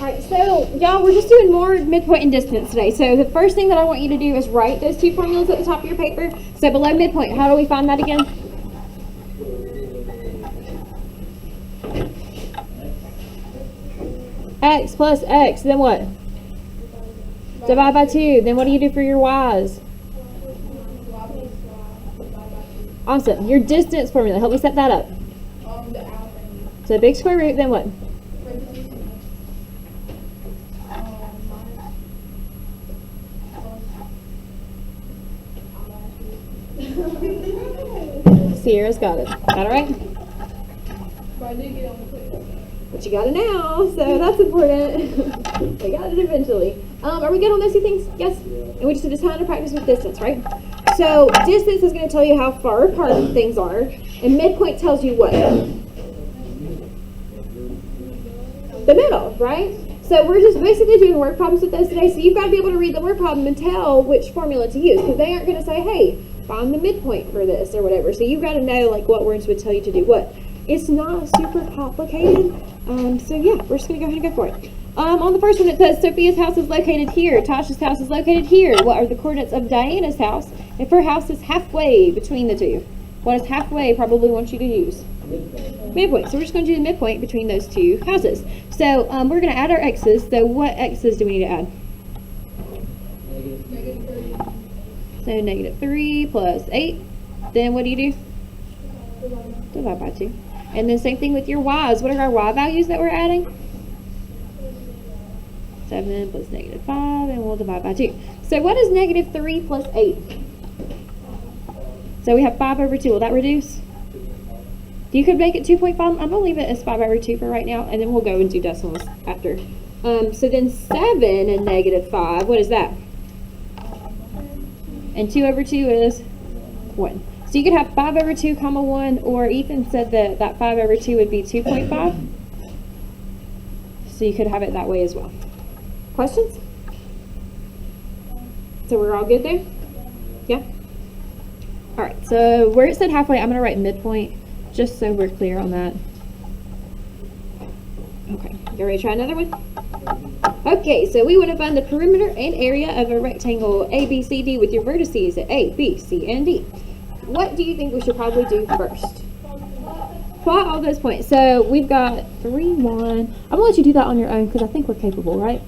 Alright, so y'all, we're just doing more midpoint and distance today. So the first thing that I want you to do is write those two formulas at the top of your paper. So below midpoint, how do we find that again? X plus X, then what? Divide by 2. Then what do you do for your Y's? Awesome. Your distance formula, help me set that up. So big square root, then what? Sierra's got it. Got it right? But you got it now, so that's important. We got it eventually. Are we good on those two things? Yes? And we just did a ton of practice with distance, right? So distance is going to tell you how far apart things are, and midpoint tells you what? The middle, right? So we're just basically doing word problems with those today, so you've got to be able to read the word problem and tell which formula to use, because they aren't going to say, hey, find the midpoint for this or whatever. So you've got to know like what words would tell you to do what. It's not super complicated. So yeah, we're just going to go ahead and go for it. On the first one it says Sophia's house is located here. Tasha's house is located here. What are the coordinates of Diana's house if her house is halfway between the two? What does halfway probably want you to use? Midpoint. So we're just going to do the midpoint between those two houses. So we're going to add our x's. So what x's do we need to add? So negative 3 plus 8. Then what do you do? Divide by 2. And then same thing with your y's. What are our y values that we're adding? 7 plus negative 5, and we'll divide by 2. So what is negative 3 plus 8? So we have 5 over 2. Will that reduce? You could make it 2.5. I'm going to leave it as 5 over 2 for right now, and then we'll go and do decimals after. So then 7 and negative 5, what is that? And 2 over 2 is 1. So you could have 5 over 2 comma 1, or Ethan said that that 5 over 2 would be 2.5. So you could have it that way as well. Questions? So we're all good there? Yeah? All right, so where it said halfway, I'm going to write midpoint, just so we're clear on that. Okay, you ready to try another one? Okay, so we want to find the perimeter and area of a rectangle ABCD with your vertices at A, B, C, and D. What do you think we should probably do first? Plot all those points. So we've got 3, 1. I'm going to let you do that on your own because I think we're capable, right?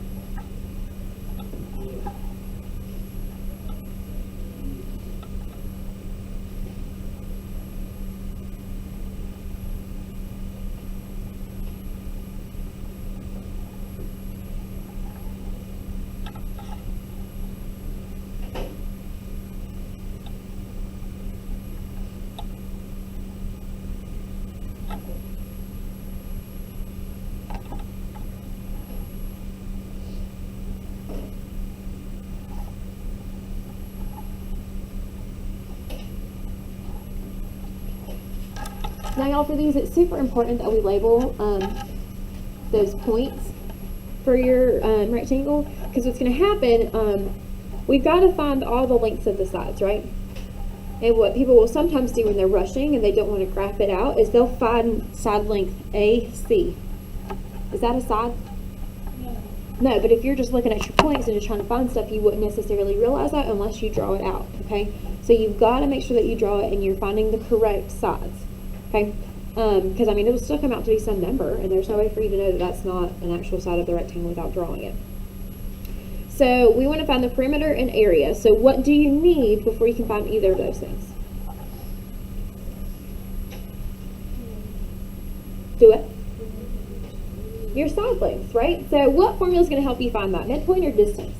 Now y'all, for these, it's super important that we label those points for your rectangle, because what's going to happen, we've got to find all the lengths of the sides, right? And what people will sometimes do when they're rushing and they don't want to graph it out is they'll find side length AC. Is that a side? No, but if you're just looking at your points and you're trying to find stuff, you wouldn't necessarily realize that unless you draw it out, okay? So you've got to make sure that you draw it and you're finding the correct sides. Okay, because I mean, it'll still come out to be some number, and there's no way for you to know that that's not an actual side of the rectangle without drawing it. So we want to find the perimeter and area. So what do you need before you can find either of those things? Do it. Your side lengths, right? So what formula is going to help you find that? Midpoint or distance?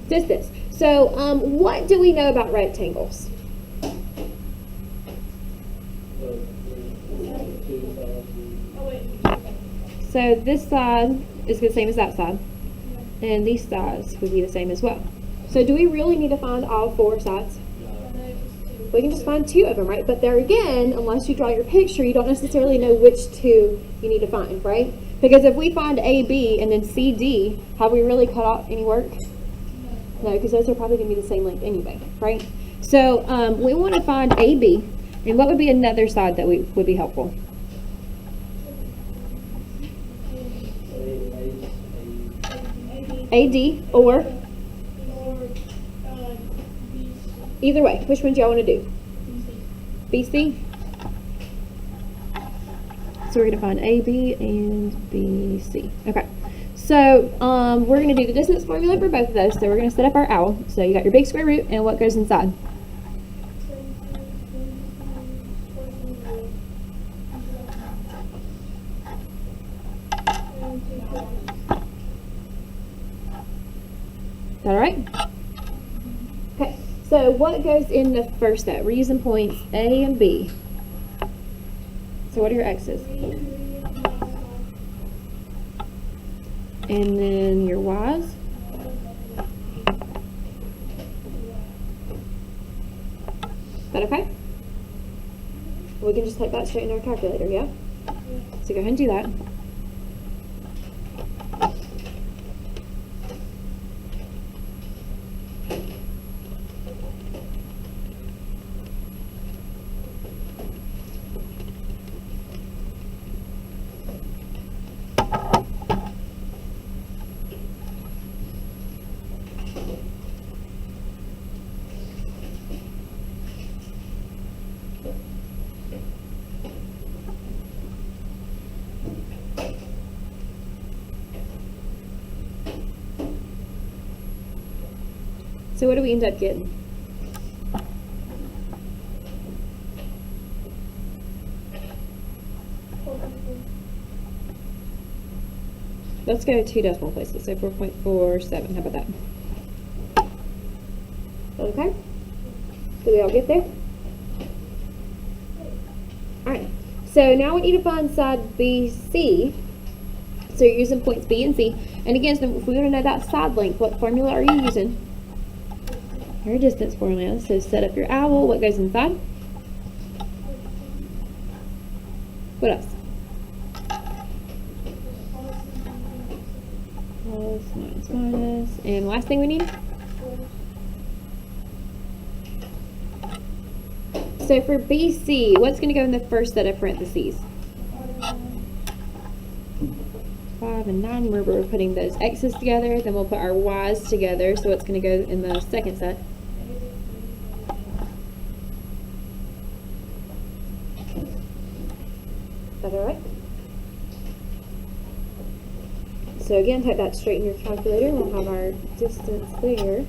Distance. So what do we know about rectangles? So this side is the same as that side, and these sides would be the same as well. So do we really need to find all 4 sides? We can just find 2 of them, right? But there again, unless you draw your picture, you don't necessarily know which 2 you need to find, right? Because if we find AB and then CD, have we really cut off any work? No, because those are probably going to be the same length anyway, right? So we want to find AB, and what would be another side that would be helpful? AD or Or BC. either way. Which one do y'all want to do? BC? So we're going to find AB and BC. Okay. So we're going to do the distance formula for both of those. So we're going to set up our owl. So you got your big square root and what goes inside. Is that all right? Okay. So what goes in the first set? We're using points A and B. So what are your x's? And then your y's? Is that okay? We can just type that straight in our calculator, yeah? So go ahead and do that. So what do we end up getting? Let's go 2 decimal places, so 4.47. How about that? Okay? Did we all get there? Alright, so now we need to find side BC. So you're using points B and C. And again, so if we want to know that side length, what formula are you using? Your distance formula. So set up your owl. What goes inside? What else? Plus, minus, minus. And last thing we need? So for BC, what's going to go in the first set of parentheses? 5 and 9. Remember, we're putting those x's together. Then we'll put our y's together. So what's going to go in the second set? Is that all right? So again, type that straight in your calculator. We'll have our distance there.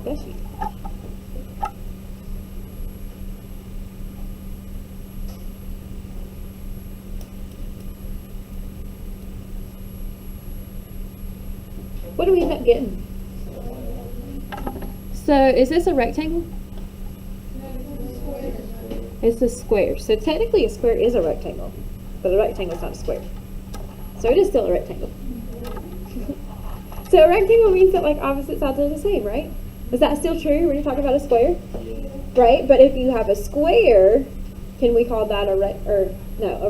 Bless you. What do we end up getting? So is this a rectangle? It's a square. So technically a square is a rectangle, but a rectangle is not a square. So it is still a rectangle. So a rectangle means that like opposite sides are the same, right? Is that still true when you're talking about a square? Right? But if you have a square, can we call that a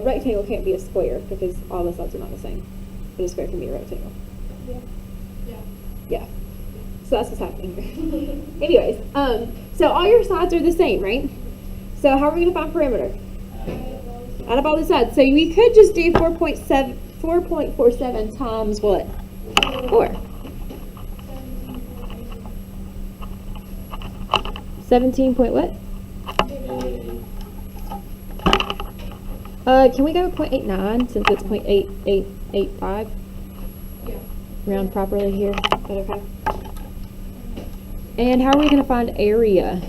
rectangle can't be a square because all the sides are not the same. But a square can be a rectangle. Yeah. So that's what's happening here. Anyways, so all your sides are the same, right? So how are we going to find perimeter? Out of all the sides. So we could just do 4.47 times what? 4. 17 point what? Can we go 0.89 since it's 0.8885? Yeah. Round properly here. Is that okay? And how are we going to find area?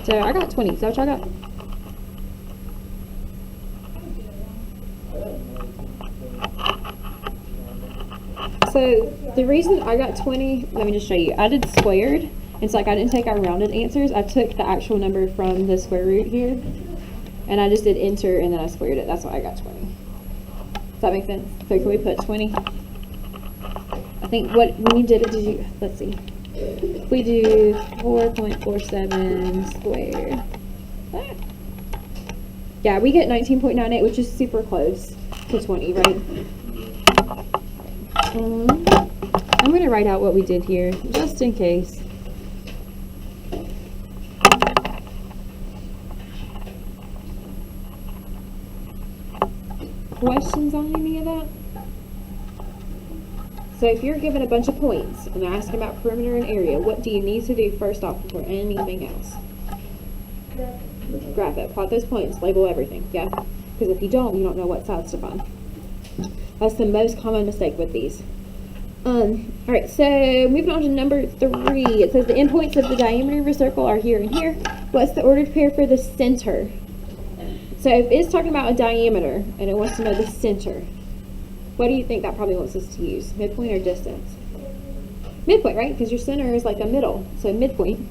So I got 20. Is that what y'all got? So the reason I got 20, let me just show you. I did squared. It's like I didn't take our rounded answers. I took the actual number from the square root here, and I just did enter, and then I squared it. That's why I got 20. Does that make sense? So can we put 20? I think when you did it, let's see. If we do 4.47 squared. Yeah, we get 19.98, which is super close. to 20, right? I'm going to write out what we did here, just in case. Questions on any of that? So if you're given a bunch of points and they're asking about perimeter and area, what do you need to do first off before anything else? Graph it. Plot those points. Label everything. Yeah? Because if you don't know what sides to find. That's the most common mistake with these. Alright, so moving on to number 3. It says the endpoints of the diameter of a circle are here and here. What's the ordered pair for the center? So if it's talking about a diameter and it wants to know the center, what do you think that probably wants us to use? Midpoint or distance? Midpoint, right? Because your center is like a middle. So midpoint.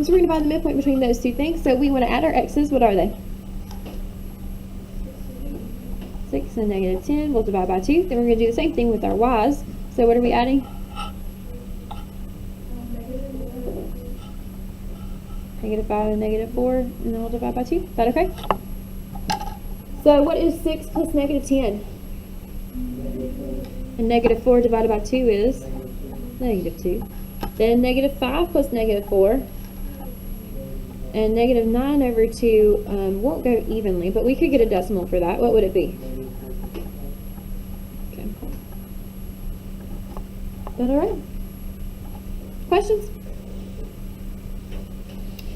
So we're going to find the midpoint between those two things. So we want to add our x's. What are they? 6 and negative 10. We'll divide by 2. Then we're going to do the same thing with our y's. So what are we adding? Negative 5 and negative 4. And then we'll divide by 2. Is that okay? So what is 6 plus negative 10? And negative 4 divided by 2 is negative 2. Then negative 5 plus negative 4. And negative 9 over 2 won't go evenly, but we could get a decimal for that. What would it be? Okay. Is that all right? Questions?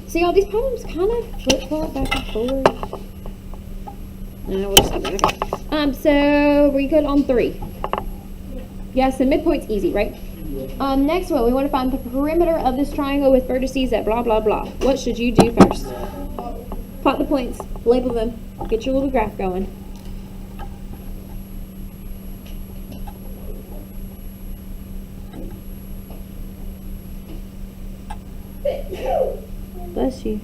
See, all these problems kind of flip-flop back and forth. No, we'll just stop there. Okay. So we good on 3. Yes, the midpoint's easy, right? Next one, we want to find the perimeter of this triangle with vertices at blah, blah, blah. What should you do first? Plot the points, label them, get your little graph going. Bless you.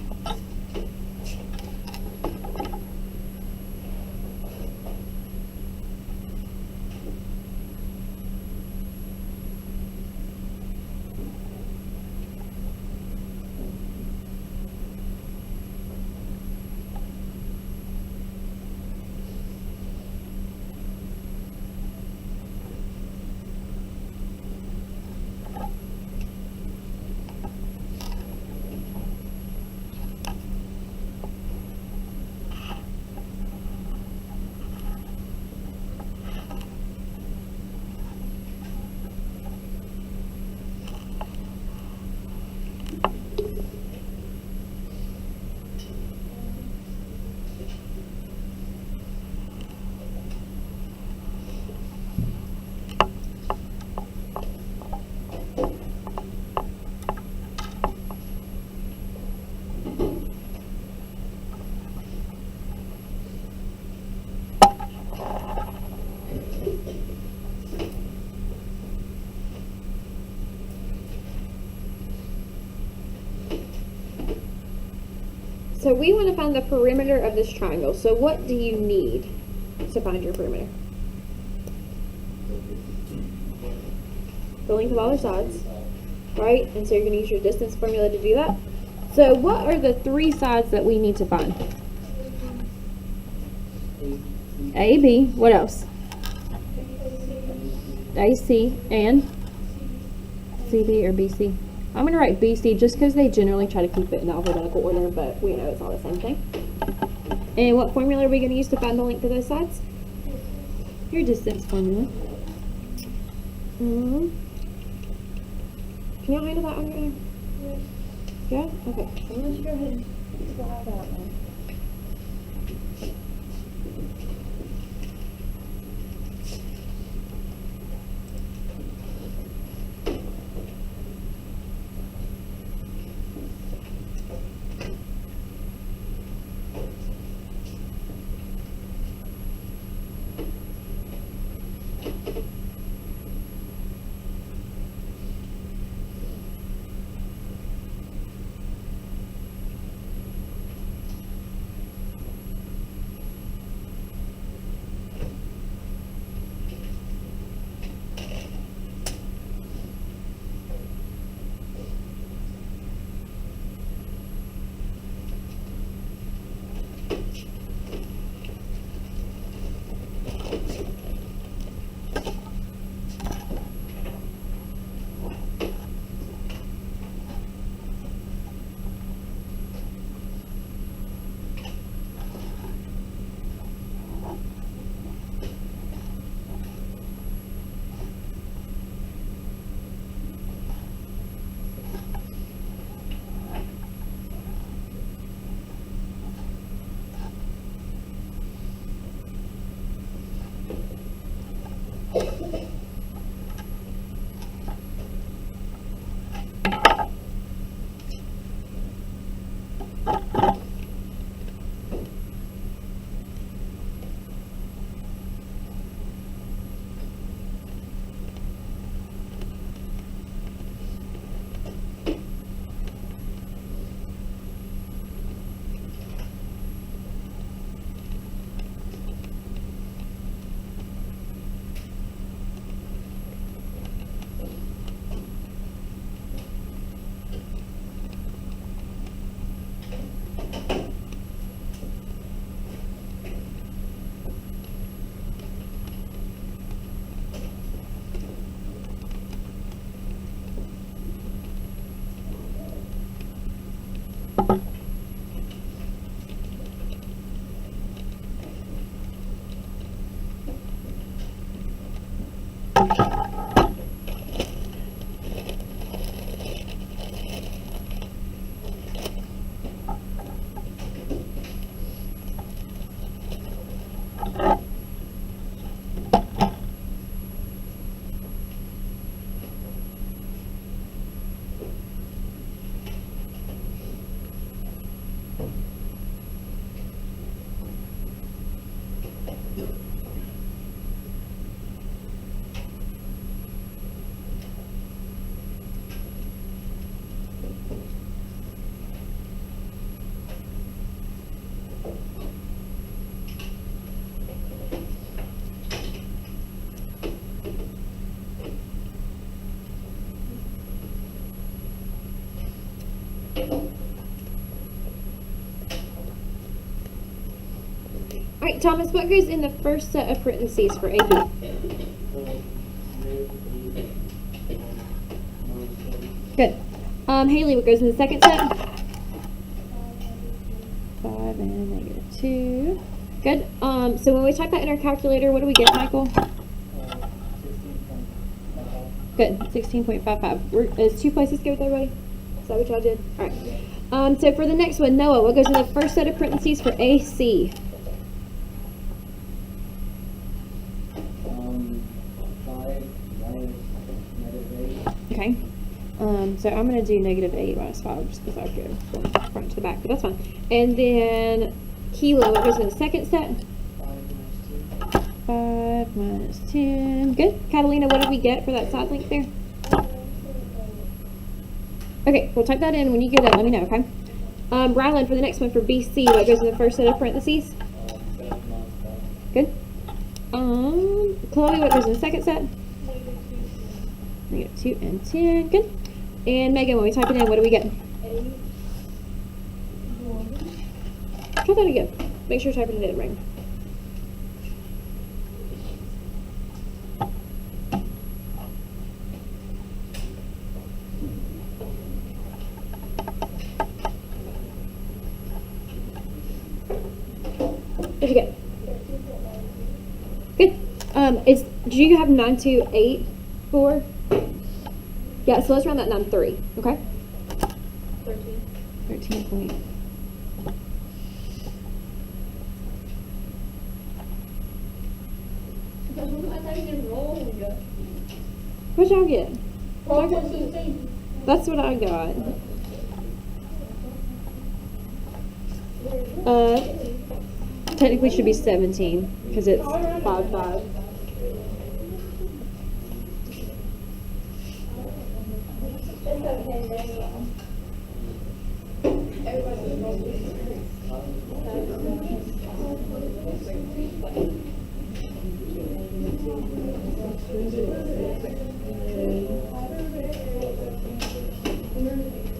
So we want to find the perimeter of this triangle. So what do you need to find your perimeter? The length of all their sides, right? And so you're going to use your distance formula to do that. So what are the 3 sides that we need to find? A, B, what else? AC and CB or BC. I'm going to write BC just because they generally try to keep it in alphabetical order, but we know it's all the same thing. And what formula are we going to use to find the length of those sides? Your distance formula. Can y'all handle that on your own? Yeah? Okay. So I'm going to go ahead and slide that one. right, Thomas, what goes in the first set of parentheses for AB? Good. Haley, what goes in the second set? 5 and -2. Good. So when we type that in our calculator, what do we get, Michael? Good. 16.55. Is 2 places good with everybody? Is that what y'all did? All right. So for the next one, Noah, what goes in the first set of parentheses for AC? 5 minus -8. Okay. So I'm going to do -8 minus 5 just because I go from front to back, but that's fine. And then Kilo, what goes in the second set? 5 minus 10. Good. Catalina, what did we get for that side link there? Okay, we'll type that in. When you get that, let me know, okay? Ryland, for the next one for BC, what goes in the first set of parentheses? 7 minus 5. Good. Chloe, what goes in the second set? -2 and 10. Good. And Megan, when we type it in, what do we get? 8. Try that again. Make sure you're typing it in right. What'd you get? Good. Do you have 928 Yeah, so let's round that 9-3, okay? 13. 13 point. What'd y'all get? That's what I got. Technically should be 17 because it's 5-5.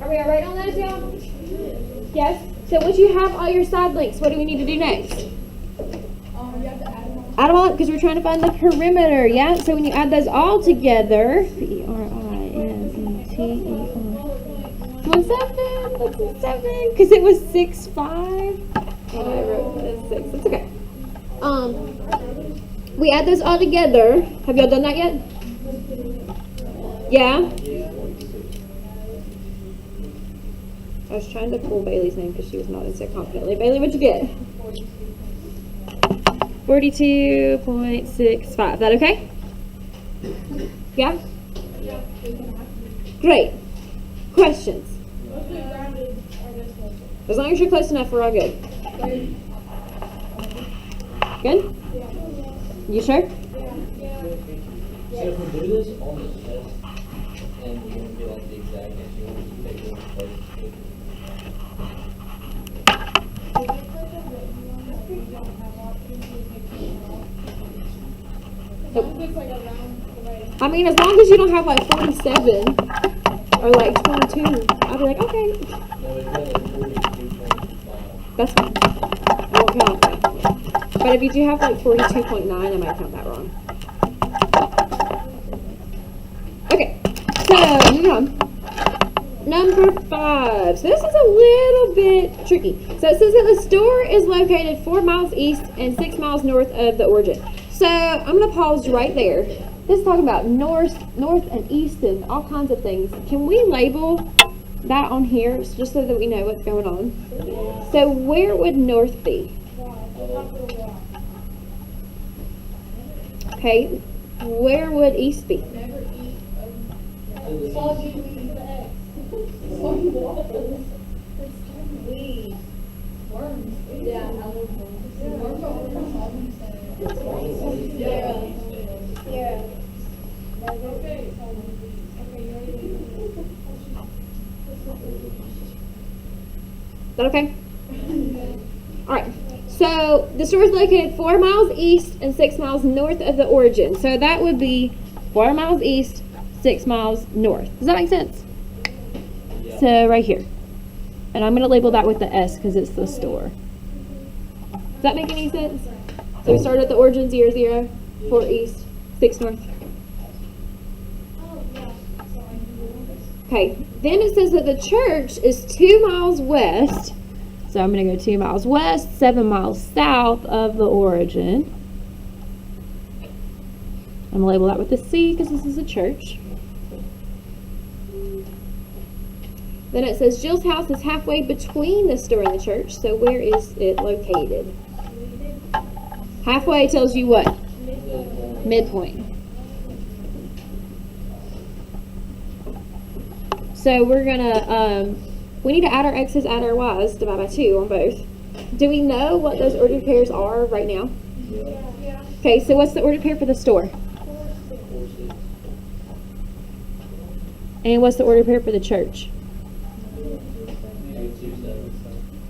Are we all right on those, y'all? Yes? So once you have all your side links, what do we need to do next? You have to add them all. Add them all up because we're trying to find the perimeter, yeah? So when you add those all together, P-E-R-I-M-E-T-E-R. 17, that's a 7, because it was 6-5. Oh, I wrote it as 6, that's okay. We add those all together. Have y'all done that yet? Yeah? I was trying to pull Bailey's name because she was nodding so confidently. Bailey, what'd you get? 42.65. That okay? Yeah? Great. Questions? As long as you're close enough, we're all good. Good? You sure? So if we do this on the test, and we're going to be like the exact answer, we'll just take one place. I mean, as long as you don't have like 47 or like 22, I'll be like, okay. No, we've got a 42.5. That's fine. I won't count that. But if you do have like 42.9, I might count that wrong. Okay, so moving on. Number 5. So this is a little bit tricky. So it says that the store is located 4 miles east and 6 miles north of the origin. So I'm going to pause right there. This is talking about north and east and all kinds of things. Can we label that on here just so that we know what's going on? So where would north be? Okay, where would east be? Never eat worms. Yeah, I love worms. Worms are Yeah. Okay. Is that okay? Alright, so the store is located 4 miles east and 6 miles north of the origin. So that would be 4 miles east, 6 miles north. Does that make sense? Yeah. So right here. And I'm going to label that with the S because it's the store. Does that make any sense? So we started at the origin 0, 0, 4 east, 6 north. Oh, yeah, sorry. Okay, then it says that the church is 2 miles west. So I'm going to go 2 miles west, 7 miles south of the origin. I'm going to label that with a C because this is a church. Then it says Jill's house is halfway between the store and the church. So where is it located? Halfway tells you what? Midpoint. So we're gonna, we need to add our x's, add our y's, divide by 2 on both. Do we know what those ordered pairs are right now? Yeah. Okay, so what's the ordered pair for the store? 4, 6. 4, 6. And what's the ordered pair for the church?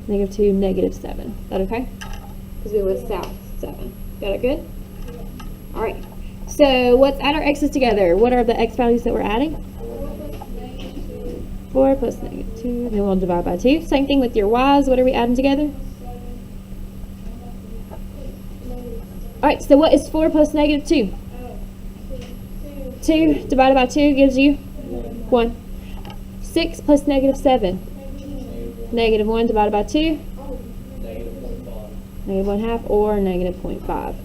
-2, 7. -2, -7. Is that okay? Because we went south 7. Got it good? All right. So let's add our x's together. What are the x values that we're adding? 4 plus -2. Then we'll divide by 2. Same thing with your y's. What are we adding together? All right. So what is 4 plus -2? 2 divided by 2 gives you 1. 6 plus -7. -1 divided by 2. -1/2 or -0.5.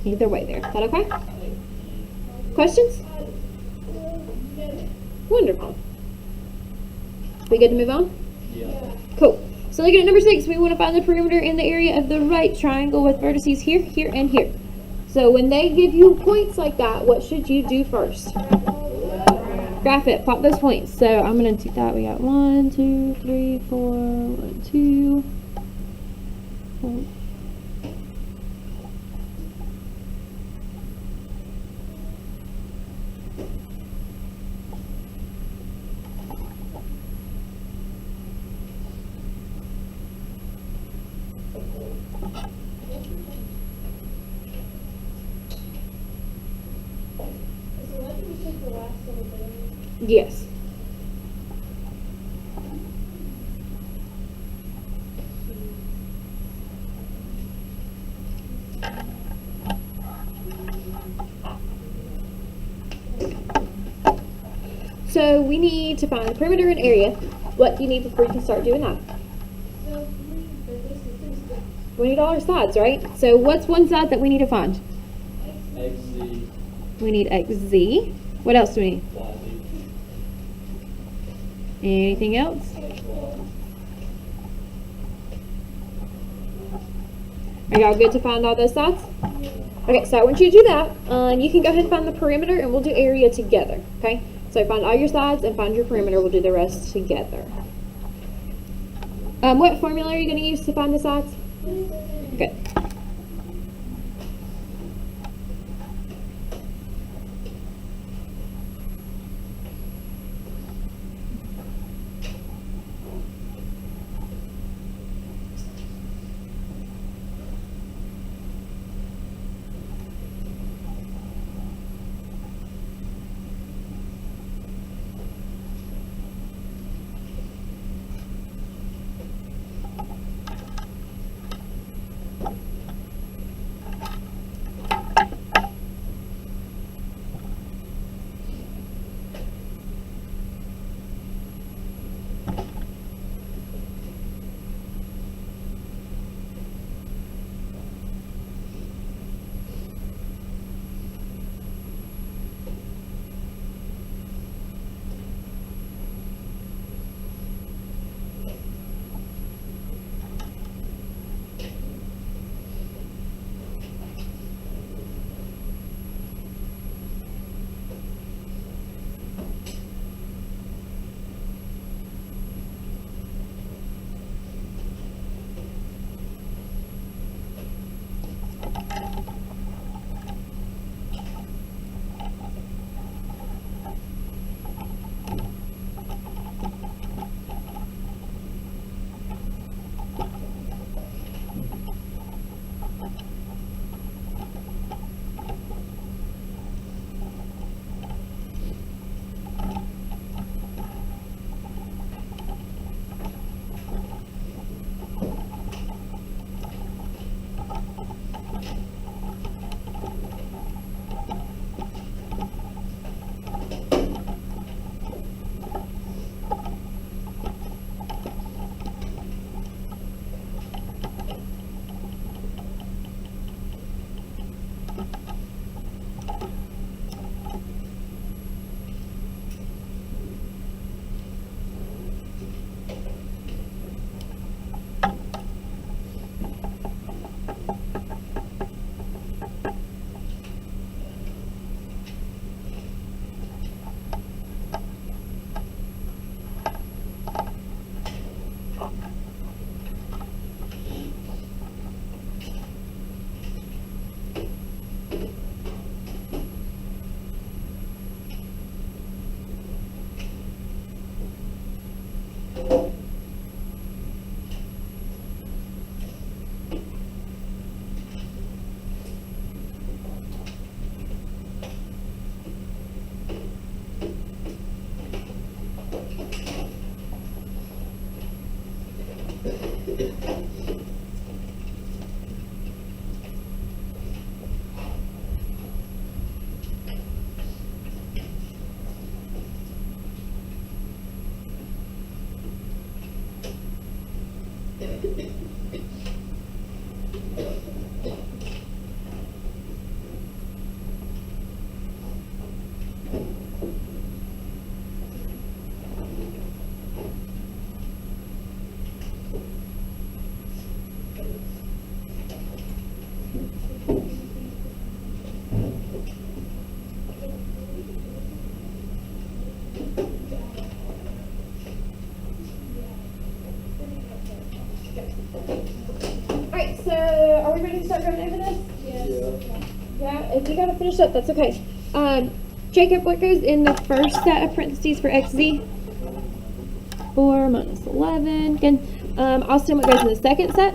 Either way there. Is that okay? Questions? Wonderful. We good to move on? Yeah. Cool. So looking at number 6, we want to find the perimeter in the area of the right triangle with vertices here, here, and here. So when they give you points like that, what should you do first? Graph it. Plot those points. So I'm going to do that. We got 1, 2, 3, 4, 1, 2, 4. Yes. So we need to find the perimeter and area. What do you need before you can start doing that? We need all our sides, right? So what's one side that we need to find? XZ, We need XZ. What else do we need? YZ, Anything else? Are y'all good to find all those sides? Okay, so I want you to do that. You can go ahead and find the perimeter and we'll do area together, okay? So find all your sides and find your perimeter. We'll do the rest together. What formula are you going to use to find the sides? Good. Alright, so are we ready to start going over this? Yeah, if you gotta finish up, that's okay. Jacob, what goes in the first set of parentheses for xz? 4 minus 11. Good. Austin, what goes in the second set?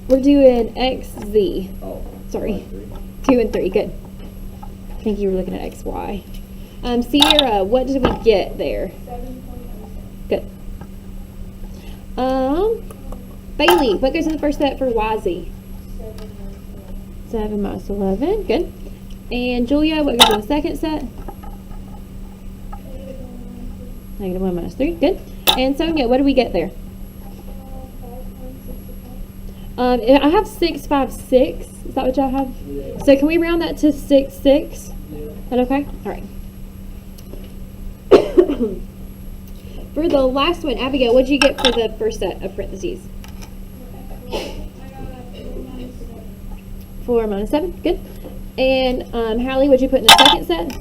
We're doing xz. Oh. Sorry. 2 and 3. Good. I think you were looking at xy. Sierra, what did we get there? 7.07. Good. Bailey, what goes in the first set for YZ? 7 minus 11. Good. And Julia, what goes in the second set? -1 minus 3. Good. And Sonia, what do we get there? 5.65. I have 656. Is that what y'all have? Yeah. So can we round that to 66? Yeah. Is that okay? All right. For the last one, Abigail, what'd you get for the first set of parentheses? I got 4.97. 4 minus 7. Good. And Hallie, what'd you put in the second set?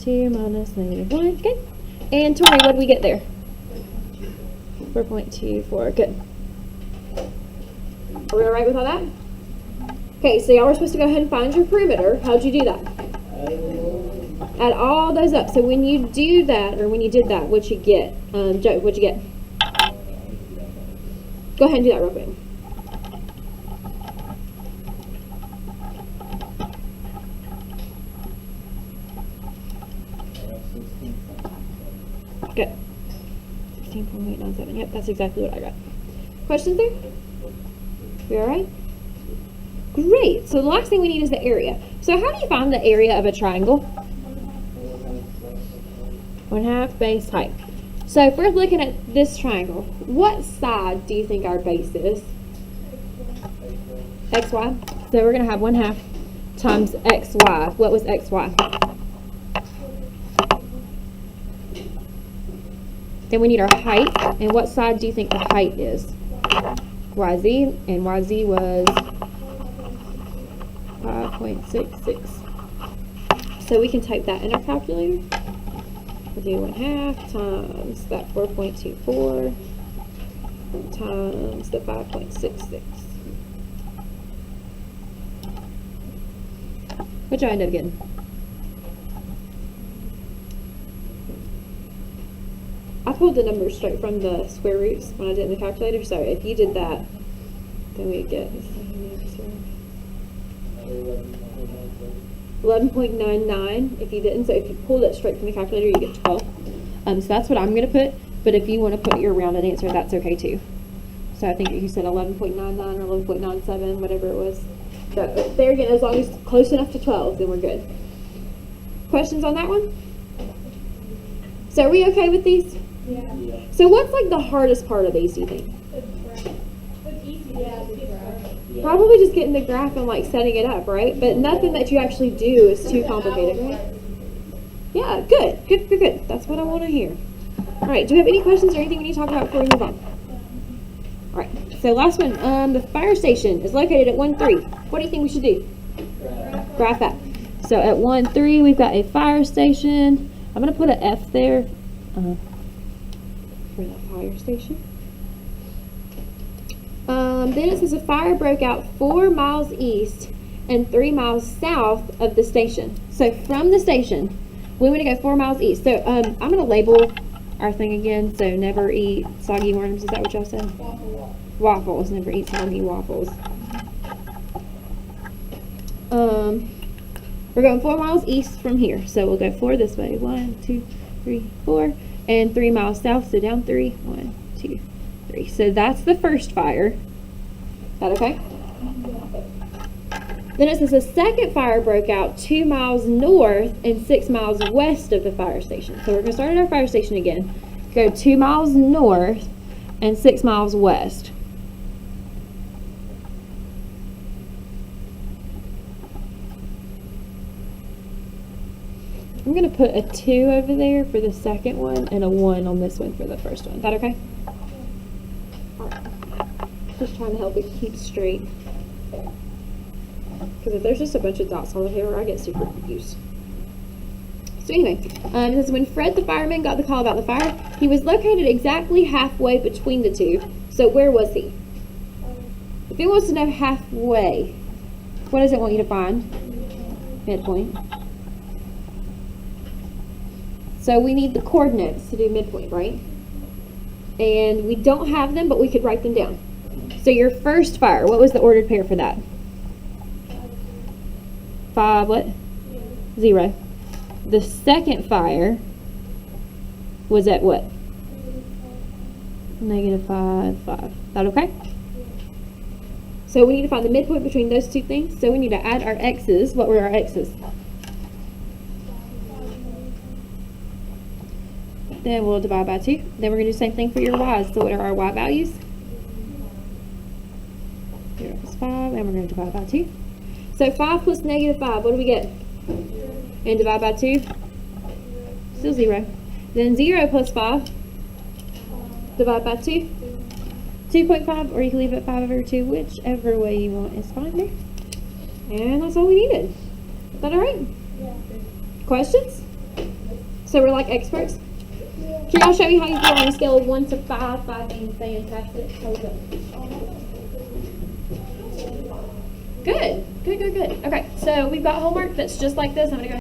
2 minus -1. Good. And Tori, what did we get there? 4.24. Good. Are we all right with all that? Okay, so y'all were supposed to go ahead and find your perimeter. How'd you do that? Add all those up. So when you do that, or when you did that, what'd you get? Joe, what'd you get? Go ahead and do that real quick. Good. 16.897. Yep, that's exactly what I got. Questions there? We all right? Great. So the last thing we need is the area. So how do you find the area of a triangle? 1/2 base height. So if we're looking at this triangle, what side do you think our base is? XY. So we're going to have 1/2 times XY. What was XY? Then we need our height. And what side do you think the height is? YZ. And YZ was 5.66. So we can type that in our calculator. We'll do 1/2 times that 4.24 times the 5.66. What'd I end up getting? I pulled the numbers straight from the square roots when I did it in the calculator, so if you did that, then we'd get 11.99 if you didn't. So if you pulled it straight from the calculator, you get 12. So that's what I'm going to put, but if you want to put your rounded answer, that's okay too. So I think you said 11.99 or 11.97, whatever it was. So there again, as long as it's close enough to 12, then we're good. Questions on that one? So are we okay with these? Yeah. So what's like the hardest part of these, do you think? It's easy. Yeah, it's graph. Probably just getting the graph and like setting it up, right? But nothing that you actually do is too complicated, right? Yeah, good. Good, good, good. That's what I want to hear. All right, do you have any questions or anything we need to talk about before we move on? All right, so last one. The fire station is located at 1-3. What do you think we should do? Graph that. So at 1-3, we've got a fire station. I'm going to put an F there for the fire station. Then it says a fire broke out 4 miles east and 3 miles south of the station. So from the station, we want to go 4 miles east. So I'm going to label our thing again. So never eat soggy worms. Is that what y'all said? Waffles. Never eat soggy waffles. We're going 4 miles east from here. So we'll go 4 this way. 1, 2, 3, 4. And 3 miles south. So down 3. 1, 2, 3. So that's the first fire. Is that okay? Then it says the second fire broke out 2 miles north and 6 miles west of the fire station. So we're going to start at our fire station again. Go 2 miles north and 6 miles west. I'm going to put a 2 over there for the second one and a 1 on this one for the first one. Is that okay? Just trying to help it keep straight. Because if there's just a bunch of dots on the paper, I get super confused. So anyway, this is when Fred the fireman got the call about the fire. He was located exactly halfway between the two. So where was he? If it wants to know halfway, what does it want you to find? Midpoint. So we need the coordinates to do midpoint, right? And we don't have them, but we could write them down. So your first fire, what was the ordered pair for that? 5 what? 0. The second fire was at what? -5, 5. Is that okay? So we need to find the midpoint between those two things. So we need to add our x's. What were our x's? Then we'll divide by 2. Then we're going to do the same thing for your y's. So what are our y values? 0 plus 5, and we're going to divide by 2. So 5 plus -5, what do we get? And divide by 2? Still 0. Then 0 plus 5, divide by 2? 2.5, or you can leave it 5 over 2, whichever way you want is fine there. And that's all we needed. Is that alright? Yeah. Questions? So we're like experts? Can y'all show me how you feel on a scale of 1 to 5? 5 being fantastic. How was it? Good. Good. Okay, so we've got homework that's just like this. I'm going to go